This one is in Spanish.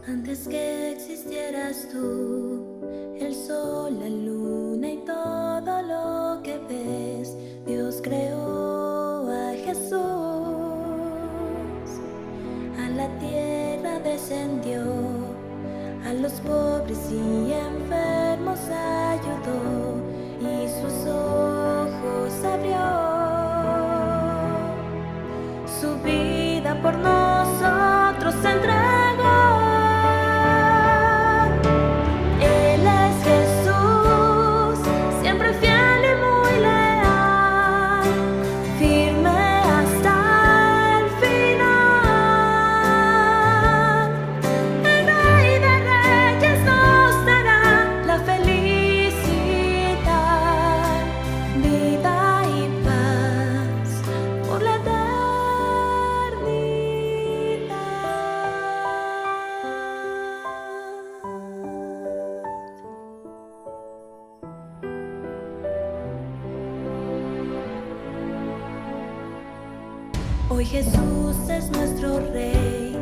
Antes que existieras tú, el sol, la luna y todo lo que ves, Dios creó a Jesús. A la tierra descendió, a los pobres y enfermos ayudó y sus ojos abrió. Su vida por nosotros se entregó. Hoy Jesús es nuestro Rey.